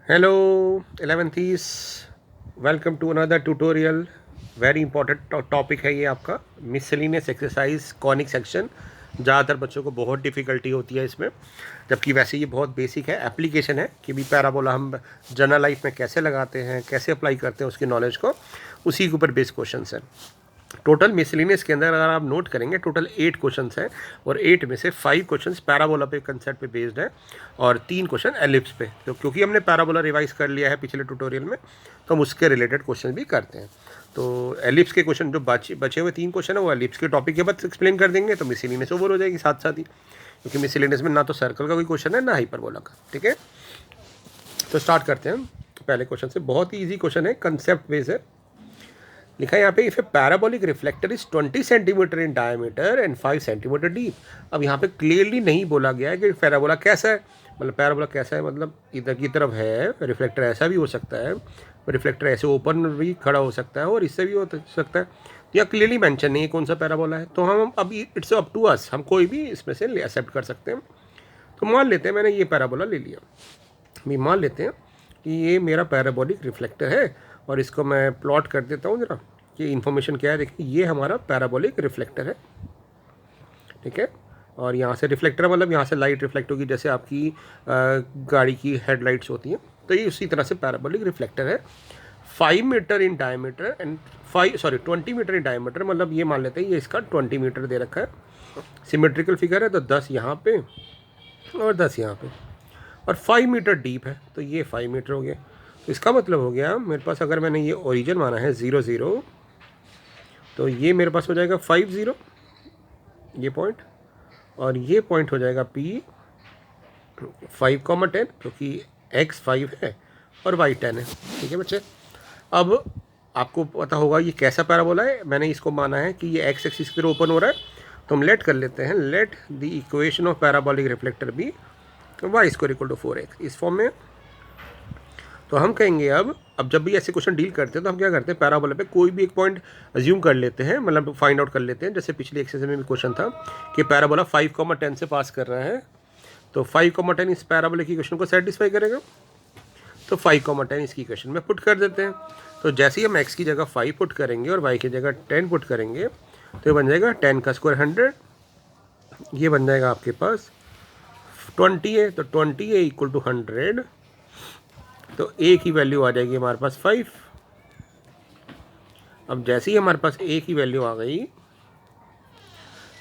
Hello 11th, welcome to another tutorial. Very important topic है ये आपका मिसलिनियस एक्सरसाइज कॉनिक सेक्शन। ज़्यादातर बच्चों को बहुत डिफ़िकल्टी होती है इसमें, जबकि वैसे ये बहुत बेसिक है। एप्लीकेशन है कि भी पैराबोला हम जनरल लाइफ में कैसे लगाते हैं, कैसे अप्लाई करते हैं, उसकी नॉलेज को उसी के ऊपर बेस्ड क्वेश्चन है। टोटल मिसलिनियस के अंदर अगर आप नोट करेंगे टोटल 8 क्वेश्चंस हैं, और 8 में से 5 क्वेश्चंस पैराबोला पे कंसेप्ट पे बेस्ड है और 3 क्वेश्चन एलिप्स पे। तो क्योंकि हमने पैराबोला रिवाइज कर लिया है पिछले ट्यूटोरियल में, तो हम उसके रिलेटेड क्वेश्चन भी करते हैं। तो एलिप्स के क्वेश्चन जो बचे हुए 3 क्वेश्चन है वो एलिप्स के टॉपिक के बाद एक्सप्लेन कर देंगे, तो मिसलिनियस ओवर हो जाएगी साथ साथ ही, क्योंकि मिसलिनियस में ना तो सर्कल का कोई क्वेश्चन है ना हाइपरबोला का। ठीक है, तो स्टार्ट करते हैं पहले क्वेश्चन से। बहुत ही ईजी क्वेश्चन है, कंसेप्ट बेस है। लिखा है यहाँ पे, if A parabolic reflector is 20 centimetre in diameter and 5 centimetre deep. अब यहाँ पे क्लियरली नहीं बोला गया है कि पैराबोला कैसा है, मतलब पैराबोला कैसा है, मतलब इधर की तरफ है रिफ्लेक्टर, ऐसा भी हो सकता है, रिफ्लेक्टर ऐसे ओपन भी खड़ा हो सकता है और इससे भी हो सकता है। तो यहाँ क्लियरली मेंशन नहीं है कौन सा पैराबोला है, तो हम अब इट्स अप टू अस, हम कोई भी इसमें से एक्सेप्ट कर सकते हैं। तो मान लेते हैं मैंने ये पैराबोला ले लिया, भी मान लेते हैं कि ये मेरा पैराबोलिक रिफ्लेक्टर है, और इसको मैं प्लॉट कर देता हूँ ज़रा कि इन्फॉर्मेशन क्या है। देखिए ये हमारा पैराबोलिक रिफ्लेक्टर है, ठीक है। और यहाँ से रिफ्लेक्टर मतलब यहाँ से लाइट रिफ्लेक्ट होगी, जैसे आपकी गाड़ी की हेडलाइट्स होती हैं, तो ये उसी तरह से पैराबोलिक रिफ्लेक्टर है। 5 metre in diameter and 20 metre in diameter, मतलब ये मान लेते हैं ये इसका 20 मीटर दे रखा है। सिमेट्रिकल फिगर है, तो 10 यहाँ पे और 10 यहाँ पे, और 5 मीटर डीप है, तो ये 5 मीटर हो गया। तो इसका मतलब हो गया मेरे पास, अगर मैंने ये ओरिजिन माना है 0 0, तो ये मेरे पास हो जाएगा 5 0 ये पॉइंट, और ये पॉइंट हो जाएगा P 5,10, क्योंकि X 5 है और Y 10 है। ठीक है बच्चे, अब आपको पता होगा ये कैसा पैराबोला है। मैंने इसको माना है कि ये X एक्सिस पर ओपन हो रहा है, तो हम लेट कर लेते हैं, let the equation of parabolic reflector be y square equal to 4x, इस फॉर्म में। तो हम कहेंगे अब जब भी ऐसे क्वेश्चन डील करते हैं तो हम क्या करते हैं, पैराबोला पे कोई भी एक पॉइंट अज्यूम कर लेते हैं, मतलब फाइंड आउट कर लेते हैं। जैसे पिछले एक्सरसाइज में भी क्वेश्चन था कि पैराबोला 5,10 से पास कर रहा है, तो 5,10 इस पैराबोला की इक्वेशन को सेटिस्फाई करेगा, तो 5,10 इसकी इक्वेशन में पुट कर देते हैं। तो जैसे ही हम x की जगह 5 पुट करेंगे और y की जगह 10 पुट करेंगे, तो ये बन जाएगा 10 का स्क्वायर 100, ये बन जाएगा आपके पास 20 है, तो 20 है इक्वल टू 100, तो a की वैल्यू आ जाएगी हमारे पास 5। अब जैसे ही हमारे पास a की वैल्यू आ गई,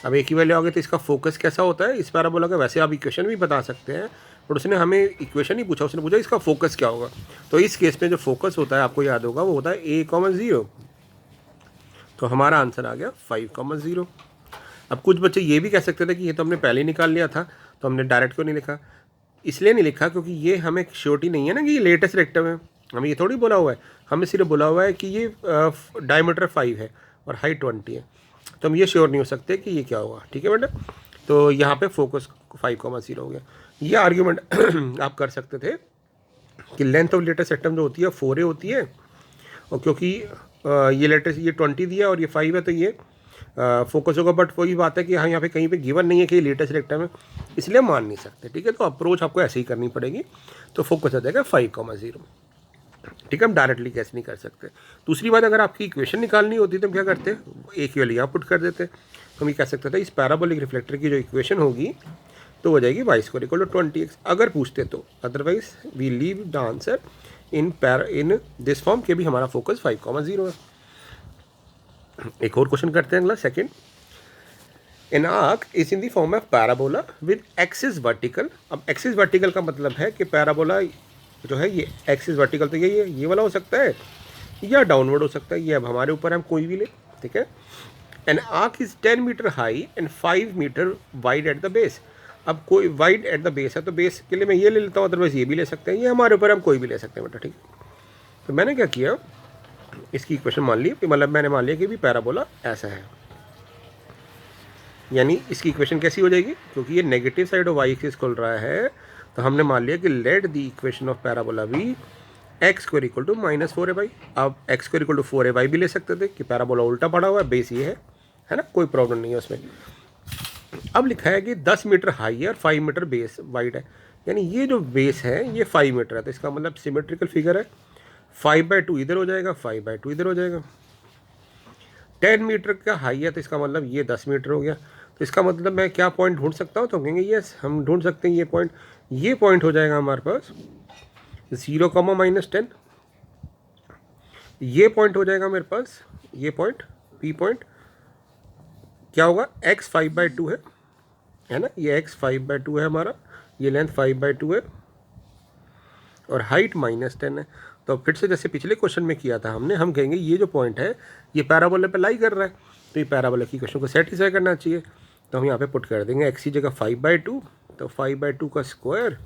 अब a की वैल्यू आ गई, तो इसका फोकस कैसा होता है इस पैराबोला का। वैसे आप इक्वेशन भी बता सकते हैं, पर उसने हमें इक्वेशन ही पूछा, उसने पूछा इसका फोकस क्या होगा। तो इस केस में जो फोकस होता है आपको याद होगा, वो होता है a,0। तो हमारा आंसर आ गया 5,0। अब कुछ बच्चे ये भी कह सकते थे कि ये तो हमने पहले ही निकाल लिया था, तो हमने डायरेक्ट क्यों नहीं लिखा। इसलिए नहीं लिखा क्योंकि ये हमें श्योरिटी नहीं है ना कि ये लेटेस्ट रेक्टम है, हमें ये थोड़ी बोला हुआ है, हमें सिर्फ बोला हुआ है कि ये डायमीटर 5 है और हाइट 20 है, तो हम ये श्योर नहीं हो सकते कि ये क्या होगा। ठीक है बेटा, तो यहाँ पे फोकस 5,0 हो गया। ये आर्ग्यूमेंट आप कर सकते थे कि लेंथ ऑफ लेटेस्ट रेक्टम जो होती है 4a होती है, और क्योंकि ये लेटेस्ट ये 20 दिया और ये 5 है, तो ये फोकस होगा। बट वही बात है कि हाँ यहाँ पे कहीं पे गिवन नहीं है कि लेटेस्ट रेक्टम है, इसलिए मान नहीं सकते। ठीक है, तो अप्रोच आपको ऐसे ही करनी पड़ेगी, तो फोकस आ जाएगा 5,0। ठीक है, हम डायरेक्टली कैसे नहीं कर सकते। दूसरी बात, अगर आपकी इक्वेशन निकालनी होती तो हम क्या करते, एक वैल्यू यहाँ पुट कर देते। तो हम ये कह सकते थे इस पैराबोलिक रिफ्लेक्टर की जो इक्वेशन होगी तो हो जाएगी y square equal to 20x, अगर पूछते तो। Otherwise we leave the answer in this form के भी हमारा फोकस 5,0 है। एक और क्वेश्चन करते हैं, अगला second. N arc is in the form of parabola with axis vertical. अब एक्सिस वर्टिकल का मतलब है कि पैराबोला जो है ये एक्सिस वर्टिकल, तो ये वाला हो सकता है या डाउनवर्ड हो सकता है, ये अब हमारे ऊपर है, हम कोई भी ले। ठीक है, an arc is 10 metre high and 5 metre wide at the base. अब कोई वाइड एट द बेस है, तो बेस के लिए मैं ये ले लेता हूँ, अदरवाइज ये भी ले सकते हैं, ये हमारे ऊपर हम कोई भी ले सकते हैं बेटा। ठीक है, तो मैंने क्या किया, इसकी इक्वेशन मान ली, मतलब मैंने मान लिया कि भी पैराबोला ऐसा है, यानी इसकी इक्वेशन कैसी हो जाएगी, क्योंकि ये negative side of y axis खुल रहा है, तो हमने मान लिया कि let the equation of parabola be x square equal to -4a/। अब x square equal to 4a भी ले सकते थे कि पैराबोला उल्टा पड़ा हुआ है, बेस ये है ना, कोई प्रॉब्लम नहीं है उसमें। अब लिखा है कि 10 मीटर हाई है और 5 मीटर बेस वाइड है, यानी ये जो बेस है ये 5 मीटर है, तो इसका मतलब सिमेट्रिकल फिगर है। 5/2 इधर हो जाएगा, 5/2 इधर हो जाएगा। 10 मीटर का हाई है, तो इसका मतलब ये 10 मीटर हो गया। तो इसका मतलब मैं क्या पॉइंट ढूंढ सकता हूँ, तो हम कहेंगे यस, हम ढूंढ सकते हैं ये पॉइंट हो जाएगा हमारे पास 0, -10। ये पॉइंट हो जाएगा मेरे पास, ये पॉइंट पी पॉइंट क्या होगा, x 5/2 है ना, ये x 5/2 है हमारा, ये लेंथ 5/2 है और हाइट -10 है। तो फिर से जैसे पिछले क्वेश्चन में किया था हमने, हम कहेंगे ये जो पॉइंट है ये पैराबोला पे लाई कर रहा है, तो ये पैराबोला की क्वेश्चन को सेटिस्फाई करना चाहिए। तो हम यहाँ पे पुट कर देंगे x की जगह 5/2, तो 5/2 का स्क्वायर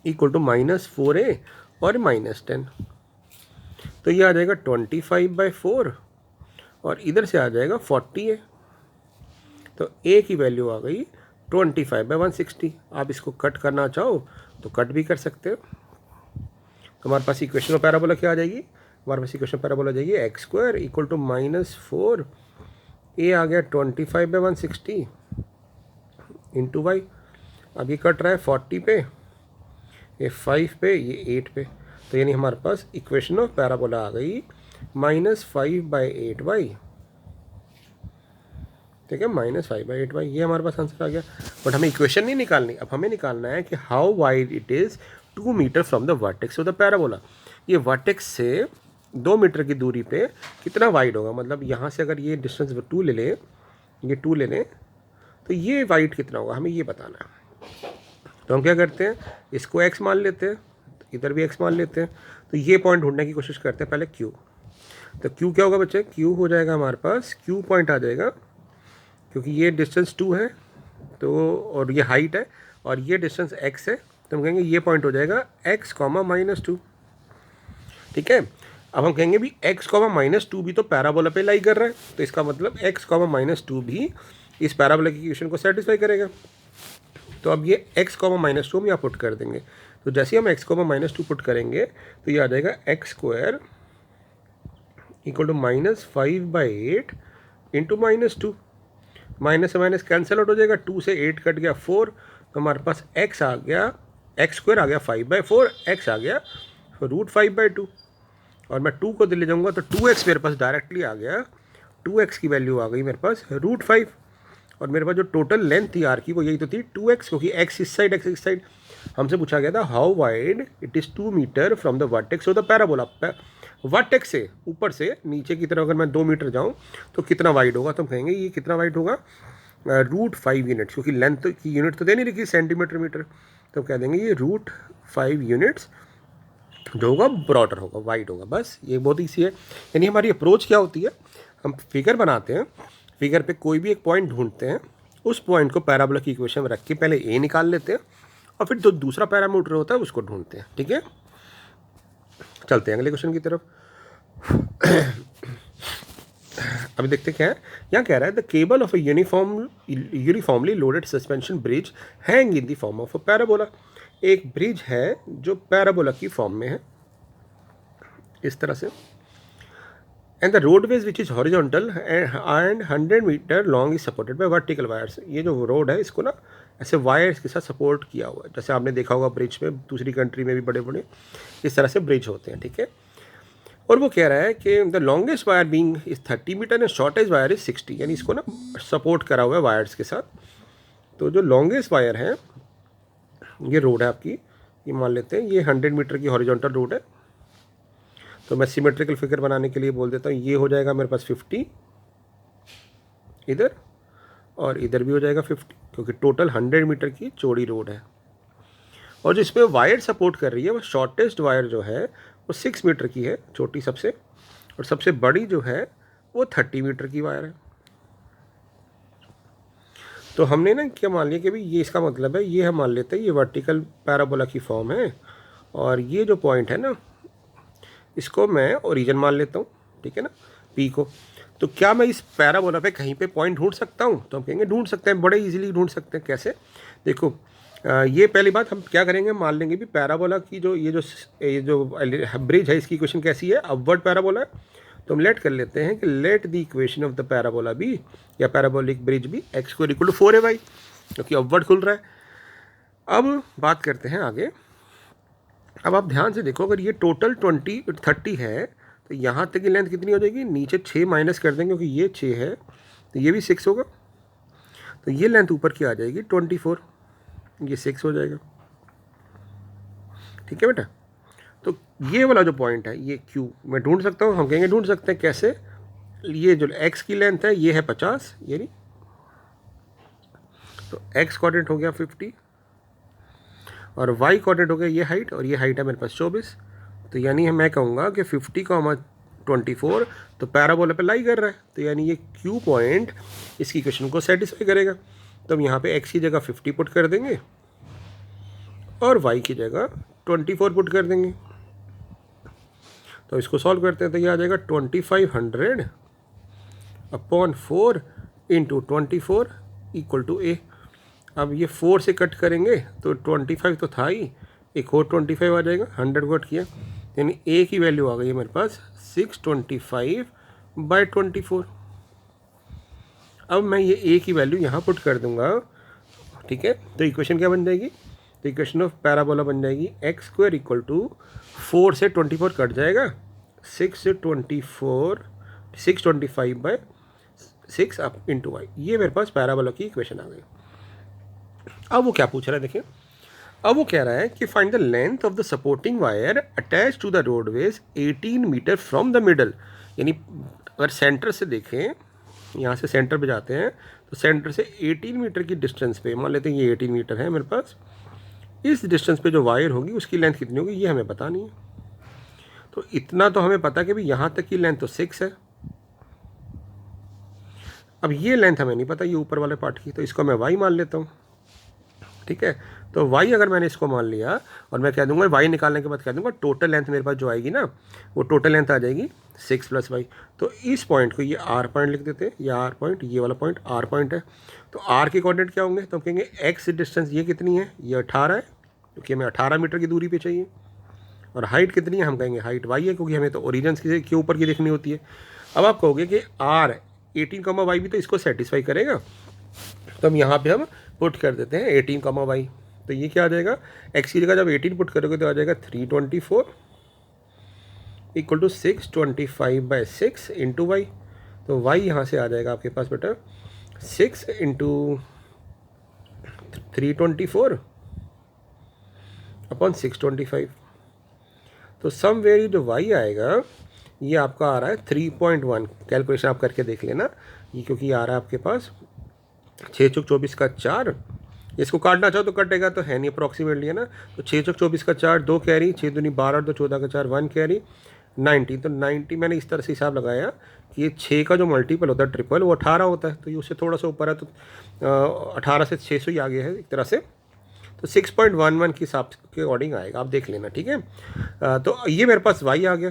इक्वल टू -4a और -10, तो ये आ जाएगा 25/4 और इधर से आ जाएगा 40a। तो a की वैल्यू आ गई 25/160। आप इसको कट करना चाहो तो कट भी कर सकते हो। तो हमारे पास इक्वेशन ऑफ पैराबोला क्या आ जाएगी, हमारे पास इक्वेशन पैराबोला आ जाएगी x² इक्वल टू -4, a आ गया 25/160 इंटू वाई। अब ये कट रहा है 40 पे, ये 5 पे, ये 8 पे, तो यानी हमारे पास इक्वेशन ऑफ पैराबोला आ गई -5/8y। ठीक है, -5/8y, ये हमारे पास आंसर आ गया। बट हमें इक्वेशन नहीं निकालनी, अब हमें निकालना है कि how wide it is 2 metre from the vertex of the parabola. ये वर्टेक्स से 2 मीटर की दूरी पे कितना वाइड होगा, मतलब यहाँ से अगर ये डिस्टेंस 2 ले लें, ये 2 ले लें, तो ये वाइड कितना होगा, हमें ये बताना है। तो हम क्या करते हैं, इसको x मान लेते हैं, इधर भी x मान लेते हैं, तो ये पॉइंट ढूंढने की कोशिश करते हैं पहले q। तो q क्या होगा बच्चे, q हो जाएगा हमारे पास, q पॉइंट आ जाएगा, क्योंकि ये डिस्टेंस 2 है तो, और ये हाइट है और ये डिस्टेंस x है, तो हम कहेंगे ये पॉइंट हो जाएगा x, -2। ठीक है, अब हम कहेंगे भी x, -2 भी तो पैराबोला पे लाई कर रहा है, तो इसका मतलब x, -2 भी इस पैराबोला की इक्वेशन को सेटिस्फाई करेगा। तो अब ये x, -2 हम यहाँ पुट कर देंगे। तो जैसे हम x, -2 पुट करेंगे तो ये आ जाएगा x² equal to -5/8 into -2। Minus से माइनस कैंसिल आउट हो जाएगा, 2 से 8 कट गया 4, तो हमारे पास x आ गया, x² आ गया 5/4, x आ गया √5/2, और मैं 2 को ले जाऊँगा तो 2x मेरे पास डायरेक्टली आ गया, 2x की वैल्यू आ गई मेरे पास √5, और मेरे पास जो टोटल लेंथ थी आर की वो यही तो थी 2x, क्योंकि x इस साइड, x इस साइड। हमसे पूछा गया था how wide it is 2 metre from the vertex of the parabola. Vertex से ऊपर से नीचे की तरफ अगर मैं 2 मीटर जाऊँ तो कितना वाइड होगा, तो हम कहेंगे ये कितना वाइड होगा, √5 यूनिट्स, क्योंकि लेंथ की यूनिट तो दे नहीं लिखी, सेंटीमीटर मीटर, तो कह देंगे ये √5 यूनिट्स जो होगा ब्रॉडर होगा, वाइड होगा। बस ये बहुत ईजी है। यानी हमारी अप्रोच क्या होती है, हम फिगर बनाते हैं, फिगर पे कोई भी एक पॉइंट ढूंढते हैं, उस पॉइंट को पैराबोला की इक्वेशन में रख के पहले ए निकाल लेते हैं और फिर जो दूसरा पैरामीटर होता है उसको ढूंढते हैं। ठीक है, चलते हैं अगले क्वेश्चन की तरफ। अभी देखते क्या है, यहाँ कह रहा है the cable of a uniformly loaded suspension bridge hang in the form of a parabola. एक ब्रिज है जो पैराबोला की फॉर्म में है इस तरह से, and the roadways which is horizontal and 100 metre long is supported by vertical wires. ये जो रोड है इसको ना ऐसे वायर्स के साथ सपोर्ट किया हुआ है, जैसे आपने देखा होगा ब्रिज में, दूसरी कंट्री में भी बड़े बड़े इस तरह से ब्रिज होते हैं। ठीक है, और वो कह रहा है कि the longest wire being is 30 metre and shortest wire is 60, यानी इसको ना सपोर्ट करा हुआ है वायर्स के साथ। तो जो लॉन्गेस्ट वायर है, ये रोड है आपकी, ये मान लेते हैं ये 100 मीटर की हॉरिजॉन्टल रोड है। तो मैं सिमेट्रिकल फिगर बनाने के लिए बोल देता हूँ, ये हो जाएगा मेरे पास 50 इधर, और इधर भी हो जाएगा 50, क्योंकि टोटल 100 मीटर की चौड़ी रोड है। और जिसमें वायर सपोर्ट कर रही है वो शॉर्टेस्ट वायर जो है वो 6 मीटर की है, छोटी सबसे, और सबसे बड़ी जो है वो 30 मीटर की वायर है। तो हमने ना क्या मान लिया कि भाई ये इसका मतलब है, ये हम मान लेते हैं ये वर्टिकल पैराबोला की फॉर्म है, और ये जो पॉइंट है ना इसको मैं ओरिजिन मान लेता हूँ। ठीक है ना, पी को। तो क्या मैं इस पैराबोला पे कहीं पे पॉइंट ढूंढ सकता हूँ, तो हम कहेंगे ढूंढ सकते हैं, बड़े इजीली ढूंढ सकते हैं। कैसे, देखो ये पहली बात हम क्या करेंगे, मान लेंगे भी पैराबोला की जो ये जो ब्रिज है इसकी इक्वेशन कैसी है, अपवर्ड पैराबोला है। तो हम लेट कर लेते हैं कि let the equation of the parabola be, या पैराबोलिक ब्रिज भी x² = 4ay, क्योंकि अपवर्ड खुल रहा है। अब बात करते हैं आगे। अब आप ध्यान से देखो, अगर ये टोटल 30 है तो यहाँ तक की लेंथ कितनी हो जाएगी, नीचे 6 माइनस कर देंगे क्योंकि ये 6 है तो ये भी 6 होगा, तो ये लेंथ ऊपर की आ जाएगी 24, ये 6 हो जाएगा। ठीक है बेटा, तो ये वाला जो पॉइंट है ये Q मैं ढूंढ सकता हूँ, हम कहेंगे ढूंढ सकते हैं कैसे, ये जो x की लेंथ है ये है 50, ये नहीं, तो x कोऑर्डिनेट हो गया 50 और y कोऑर्डिनेट हो गया ये हाइट, और ये हाइट है मेरे पास 24, तो यानी मैं कहूँगा कि 50, 24 तो पैराबोला पे लाई कर रहा है, तो यानी ये Q पॉइंट इसकी इक्वेशन को सेटिस्फाई करेगा। तो हम यहाँ पे x की जगह 50 पुट कर देंगे और y की जगह 24 पुट कर देंगे, तो इसको सॉल्व करते हैं तो ये आ जाएगा 2500 upon 4 into 24 equal to a। अब ये 4 से कट करेंगे तो 25 तो था ही, एक और 25 आ जाएगा, 100 कट किया, यानी a की वैल्यू आ गई है मेरे पास 625/24। अब मैं ये a की वैल्यू यहाँ पुट कर दूंगा, ठीक है, तो इक्वेशन क्या बन जाएगी, तो इक्वेशन ऑफ पैराबोला बन जाएगी x² इक्वल टू 4 से 24 कट जाएगा, 625/6 अप इंटू वाई, ये मेरे पास पैराबोला की इक्वेशन आ गई। अब वो क्या पूछ रहा है देखिए, अब वो कह रहा है कि find the length of the supporting wire attach to the roadways 18 metre from the middle, यानी अगर सेंटर से देखें, यहाँ से सेंटर पे जाते हैं तो सेंटर से 18 मीटर की डिस्टेंस पे, मान लेते हैं ये 18 मीटर है मेरे पास, इस डिस्टेंस पे जो वायर होगी उसकी लेंथ कितनी होगी ये हमें पता नहीं है। तो इतना तो हमें पता कि भाई यहाँ तक की लेंथ तो 6 है, अब ये लेंथ हमें नहीं पता ये ऊपर वाले पार्ट की, तो इसको मैं y मान लेता हूँ। ठीक है, तो y अगर मैंने इसको मान लिया और मैं कह दूंगा y निकालने के बाद कह दूंगा टोटल लेंथ मेरे पास जो आएगी ना वो टोटल लेंथ आ जाएगी 6 + y। तो इस पॉइंट को ये r पॉइंट लिख देते हैं, ये r पॉइंट, ये वाला पॉइंट r पॉइंट है। तो r के कोऑर्डिनेट क्या होंगे, तो हम कहेंगे x डिस्टेंस ये कितनी है, ये 18 है क्योंकि हमें 18 मीटर की दूरी पे चाहिए, और हाइट कितनी है, हम कहेंगे हाइट y है क्योंकि हमें तो ओरिजिन के ऊपर की देखनी होती है। अब आप कहोगे कि r 18, y भी तो इसको सेटिस्फाई करेगा, तो हम यहाँ पे हम पुट कर देते हैं 18, y, तो ये क्या आ जाएगा, x की जगह जब 18 पुट करोगे तो आ जाएगा 324 इक्वल टू 625/6 इंटू वाई। तो y यहाँ से आ जाएगा आपके पास बेटा 6 इंटू 324 अपॉन 625। तो समवेयर जो y आएगा ये आपका आ रहा है 3.1, कैलकुलेशन आप करके देख लेना, ये क्योंकि आ रहा है आपके पास 6 × 24 का 4, इसको काटना चाहो तो कटेगा तो है नहीं, अप्रॉक्सीमेटली है ना, तो 6 × 24 का 4 2 कैरी, 6 दूनी 12 2 14 का 4 1 कैरी 90। तो 90 मैंने इस तरह से हिसाब लगाया कि ये 6 का जो मल्टीपल होता है ट्रिपल वो 18 होता है, तो ये उससे थोड़ा सा ऊपर है, तो 18 से 600 ही आ गया है एक तरह से, तो 6.11 के हिसाब के अकॉर्डिंग आएगा, आप देख लेना। ठीक है, तो ये मेरे पास y आ गया,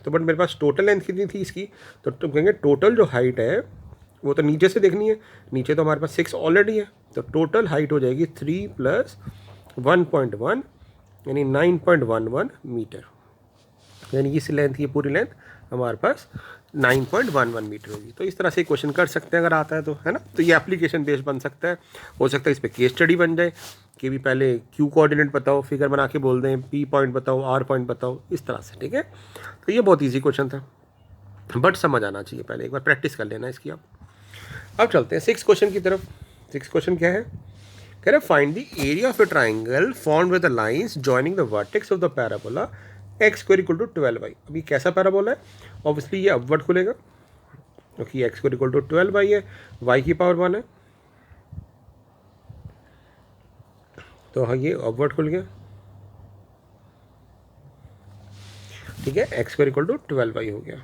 तो बट मेरे पास टोटल लेंथ कितनी थी इसकी, तो तुम कहेंगे टोटल जो हाइट है वो तो नीचे से देखनी है, नीचे तो हमारे पास 6 ऑलरेडी है, तो टोटल हाइट हो जाएगी 3 + 1.1 यानी 9.11 मीटर, यानी इस लेंथ की पूरी लेंथ हमारे पास 9.11 मीटर होगी। तो इस तरह से क्वेश्चन कर सकते हैं अगर आता है तो, है ना, तो ये एप्लीकेशन बेस्ड बन सकता है, हो सकता है इस पर केस स्टडी बन जाए कि भी पहले Q कोऑर्डिनेट बताओ, फिगर बना के बोल दें, P पॉइंट बताओ, R पॉइंट बताओ, इस तरह से। ठीक है, तो ये बहुत ईजी क्वेश्चन था बट समझ आना चाहिए, पहले एक बार प्रैक्टिस कर लेना इसकी आप। अब चलते हैं 6 क्वेश्चन की तरफ। 6 क्वेश्चन क्या है, कह रहे find the area of a triangle formed with the lines joining the vertex of the parabola x² equal to 12y। अभी कैसा पैराबोला है, ऑब्वियसली ये अपवर्ड खुलेगा क्योंकि x² इक्वल टू 12y है, y की पावर 1 है, तो हाँ ये अपवर्ड खुल गया। ठीक है, x² इक्वल टू 12y हो गया।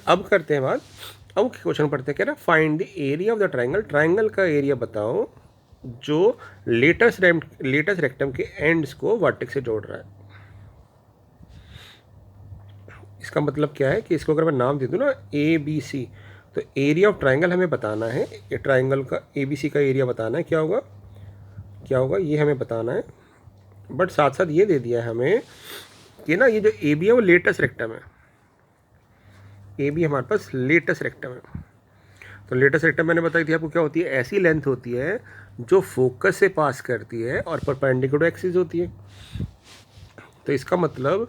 अब करते हैं बात, अब क्वेश्चन पढ़ते हैं, कह रहा है find the area of the triangle, triangle का एरिया बताओ जो लेटेस्ट रेक्टम के एंड्स को वर्टेक्स से जोड़ रहा है। इसका मतलब क्या है कि इसको अगर मैं नाम दे दूँ ना ABC, तो एरिया ऑफ ट्राइंगल हमें बताना है, ये ट्राइंगल का ABC का एरिया बताना है, क्या होगा ये हमें बताना है, बट साथ साथ ये दे दिया है हमें कि ना ये जो AB है वो लेटेस्ट रेक्टम है, AB हमारे पास लेटेस्ट रेक्टम है, तो लेटेस्ट रेक्टम मैंने बताई थी आपको क्या होती है, ऐसी लेंथ होती है जो फोकस से पास करती है और परपेंडिकुलर एक्सिस होती है। तो इसका मतलब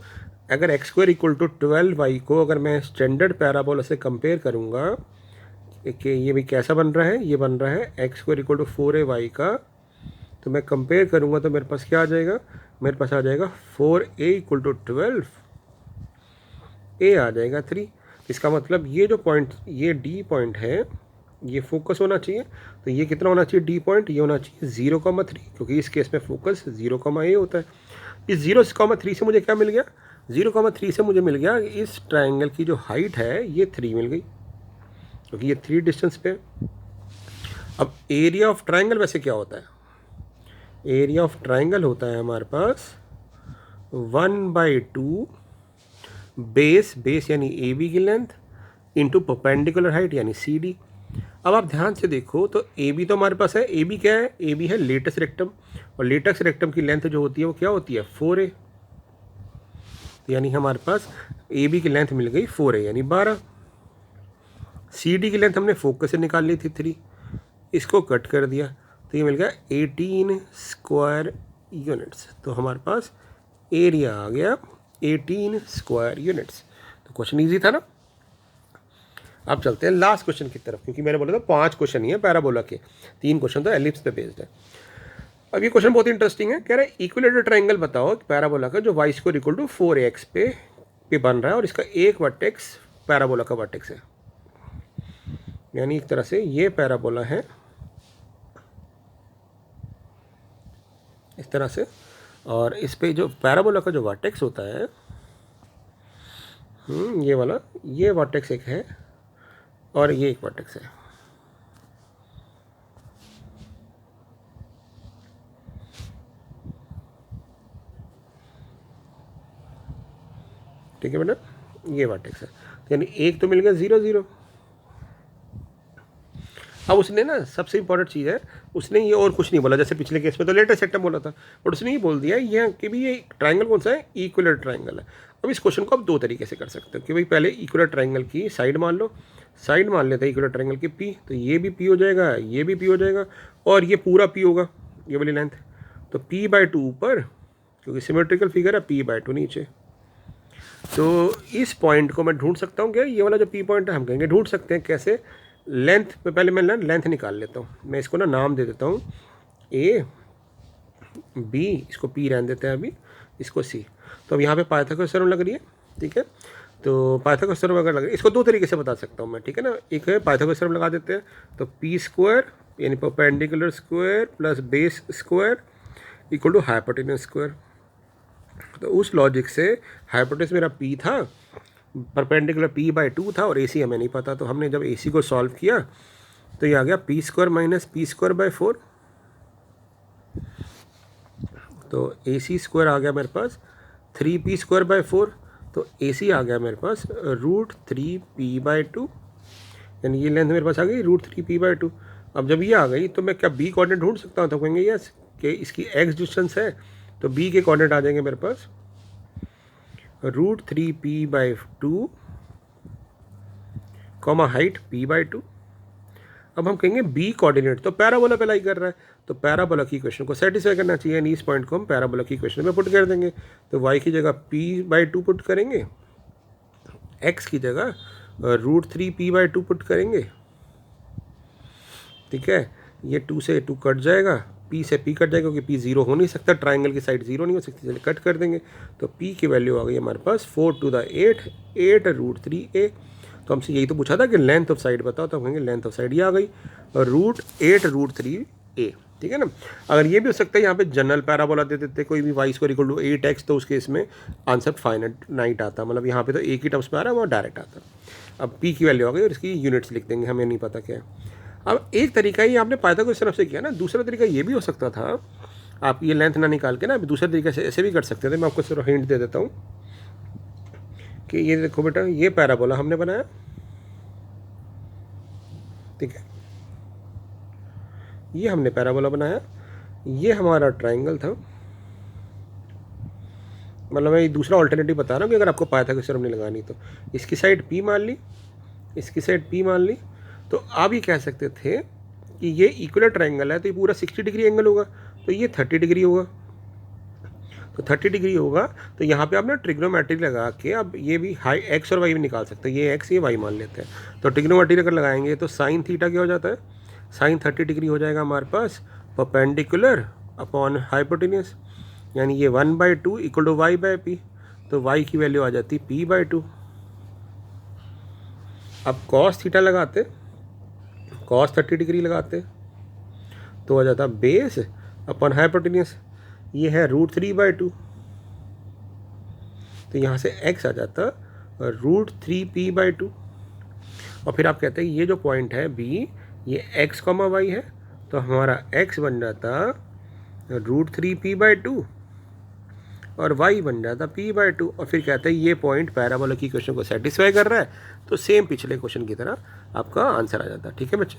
अगर x square equal to 12y को अगर मैं स्टैंडर्ड पैराबोला से कंपेयर करूँगा कि ये भी कैसा बन रहा है, ये बन रहा है x square equal to 4ay का, तो मैं कंपेयर करूँगा तो मेरे पास क्या आ जाएगा, मेरे पास आ जाएगा 4a इक्वल टू 12, a आ जाएगा 3। इसका मतलब ये जो पॉइंट, ये D पॉइंट है, ये फोकस होना चाहिए। तो ये कितना होना चाहिए, D पॉइंट, ये होना चाहिए 0,3, क्योंकि इस केस में फोकस 0,a होता है। इस 0,3 से मुझे क्या मिल गया, 0,3 से मुझे मिल गया इस ट्राइंगल की जो हाइट है ये 3 मिल गई, क्योंकि ये 3 डिस्टेंस पे। अब एरिया ऑफ ट्राइंगल वैसे क्या होता है, एरिया ऑफ ट्राइंगल होता है हमारे पास 1/2 बेस यानी ए बी की लेंथ इंटू परपेंडिकुलर हाइट यानी सी डी। अब आप ध्यान से देखो तो ए बी तो हमारे पास है, ए बी क्या है, ए बी है लेटेस्ट रेक्टम, और लेटेस्ट रेक्टम की लेंथ जो होती है वो क्या होती है 4a। तो यानी हमारे पास ए बी की लेंथ मिल गई 4a यानी 12। सी डी की लेंथ हमने फोकस से निकाल ली थी 3, इसको कट कर दिया तो ये मिल गया 18 स्क्वायर यूनिट्स। तो हमारे पास एरिया आ गया 18 स्क्वायर यूनिट्स। तो क्वेश्चन ईजी था ना। अब चलते हैं लास्ट क्वेश्चन की तरफ, क्योंकि मैंने बोला था 5 क्वेश्चन ही है पैराबोला के, 3 क्वेश्चन तो एलिप्स पे बेस्ड है। अब ये क्वेश्चन बहुत इंटरेस्टिंग है, कह रहा है इक्विलेटरल ट्राइंगल बताओ पैराबोला का जो y square equal to 4ax पे बन रहा है और इसका एक वर्टेक्स पैराबोला का वर्टेक्स है, यानी एक तरह से ये पैराबोला है इस तरह से, और इस पे जो पैराबोला का जो वर्टेक्स होता है ये वाला, ये वर्टेक्स एक है और ये एक वर्टेक्स है। ठीक है बेटा, ये वर्टेक्स है, यानी एक तो मिल गया 0 0। अब उसने ना सबसे इंपॉर्टेंट चीज़ है, उसने ये और कुछ नहीं बोला, जैसे पिछले केस में तो लेटेस्ट रेक्टम बोला था, बट उसने ये बोल दिया ये कि भी ये ट्राइंगल कौन सा है, इक्विलेटरल ट्राइंगल है। अब इस क्वेश्चन को आप 2 तरीके से कर सकते हो कि भाई पहले इक्विलेटरल ट्राइंगल की साइड मान लो, साइड मान लेते हैं इक्विलेटरल ट्राइंगल की P, तो ये भी P हो जाएगा, ये भी P हो जाएगा और ये पूरा P होगा, ये वाली लेंथ। तो P/2 ऊपर, क्योंकि सिमेट्रिकल फिगर है, P/2 नीचे। तो इस पॉइंट को मैं ढूंढ सकता हूँ क्या, ये वाला जो P पॉइंट है हम कहेंगे ढूंढ सकते हैं कैसे, लेंथ पे पहले मैं लेंथ निकाल लेता हूँ, मैं इसको ना नाम दे देता हूँ A B, इसको P रहने देते हैं अभी, इसको C। तो अब यहाँ पे पाइथागोरस थ्योरम लग रही है, ठीक है। तो पाइथागोरस थ्योरम अगर लग रही है, इसको 2 तरीके से बता सकता हूँ मैं, ठीक है ना। एक है पाइथागोरस थ्योरम लगा देते हैं, तो P स्क्वायर यानी perpendicular square plus base square equal to hypotenuse square. तो उस लॉजिक से हाइपोटेन्यूज मेरा P था, परपेंडिकुलर P/2 था और AC हमें नहीं पता, तो हमने जब AC को सॉल्व किया तो ये आ गया P square minus P square / 4। तो AC स्क्वायर आ गया मेरे पास 3P स्क्वायर / 4, तो AC आ गया मेरे पास √3P/2, यानी ये लेंथ मेरे पास आ गई √3P/2। अब जब ये आ गई तो मैं क्या B कोऑर्डिनेट ढूंढ सकता हूँ, तो कहेंगे यस कि इसकी x डिस्टेंस है, तो B के कोऑर्डिनेट आ जाएंगे मेरे पास √3P/2 कॉमा हाइट P/2। अब हम कहेंगे B कोऑर्डिनेट, तो पैराबोला पे लाई कर रहा है, तो पैराबोला की इक्वेशन को सेटिस्फाई करना चाहिए, यानी इस पॉइंट को हम पैराबोला की इक्वेशन में पुट कर देंगे। तो y की जगह P/2 पुट करेंगे, x की जगह √3P/2 पुट करेंगे, ठीक है। ये 2 से 2 कट जाएगा, P से P कट जाएगा, क्योंकि P 0 हो नहीं सकता, ट्राइंगल की साइड 0 नहीं हो सकती, चलिए कट कर देंगे। तो P की वैल्यू आ गई हमारे पास 4⁸, 8√3a। तो हमसे यही तो पूछा था कि लेंथ ऑफ साइड बताओ, तो हम कहेंगे लेंथ ऑफ साइड ये आ गई √8√3a, ठीक है ना। अगर ये भी हो सकता है यहाँ पे जनरल पैराबोला दे देते कोई भी y square equal to 8x, तो उसके इसमें आंसर फाइनाइट आता, मतलब यहाँ पे तो एक ही टर्म्स में आ रहा है, वो डायरेक्ट आता। अब P की वैल्यू आ गई और इसकी यूनिट्स लिख देंगे, हमें नहीं पता क्या है। अब एक तरीका ये आपने पाइथागोरस थ्योरम से किया ना, दूसरा तरीका ये भी हो सकता था, आप ये लेंथ ना निकाल के ना दूसरे तरीके से ऐसे भी कर सकते थे। मैं आपको सिर्फ हिंट दे देता हूँ कि ये देखो बेटा, ये पैराबोला हमने बनाया, ठीक है, ये हमने पैराबोला बनाया, ये हमारा ट्राइंगल था, मतलब मैं दूसरा ऑल्टरनेटिव बता रहा हूँ कि अगर आपको पाइथागोरस थ्योरम नहीं लगानी तो इसकी साइड P मान ली, इसकी साइड P मान ली, तो आप ये कह सकते थे कि ये इक्वल ट्रायंगल है तो ये पूरा 60 डिग्री एंगल होगा, तो ये 30 डिग्री होगा। तो 30 डिग्री होगा तो यहाँ पे आप ना ट्रिग्नोमेट्री लगा के अब ये भी हाई एक्स और वाई भी निकाल सकते हैं। ये एक्स ये वाई मान लेते हैं। तो ट्रिग्नोमेट्री अगर लगाएंगे तो साइन थीटा क्या हो जाता है, साइन 30 डिग्री हो जाएगा हमारे पास परपेंडिकुलर अपॉन हाइपोटेन्यूस, यानी ये 1/2 equal to y by p. तो वाई की वैल्यू आ जाती p/2। अब कॉस थीटा लगाते, कॉस 30 डिग्री लगाते तो आ जाता बेस अपॉन हाइपोटेन्यूस, ये है √3/2। तो यहाँ से x आ जाता √3p/2। और फिर आप कहते हैं ये जो पॉइंट है b, ये x, y है, तो हमारा x बन जाता √3p/2 और y बन जाता p/2। और फिर कहते हैं ये पॉइंट पैराबोला की इक्वेशन को सेटिस्फाई कर रहा है, तो सेम पिछले क्वेश्चन की तरह आपका आंसर आ जाता है। ठीक है बच्चे,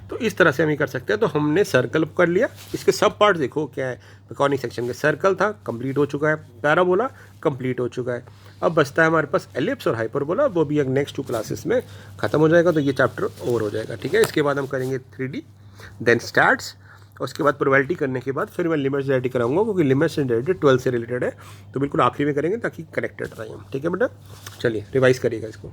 तो इस तरह से हम ये कर सकते हैं। तो हमने सर्कल कर लिया, इसके सब पार्ट देखो क्या है। कॉनिक सेक्शन के सर्कल था, कंप्लीट हो चुका है, पैराबोला कंप्लीट हो चुका है। अब बचता है हमारे पास एलिप्स और हाइपरबोला, वो भी नेक्स्ट 2 क्लासेस में खत्म हो जाएगा, तो ये चैप्टर ओवर हो जाएगा। ठीक है, इसके बाद हम करेंगे 3D, देन स्टैट्स, और उसके बाद प्रोबेबिलिटी करने के बाद फिर मैं लिमिट्स रेडी कराऊंगा, क्योंकि लिमिट्स रिलेटेड 12 से रिलेटेड है, तो बिल्कुल आखिरी में करेंगे ताकि कनेक्टेड रहें हम। ठीक है बेटा, चलिए रिवाइज करिएगा इसको।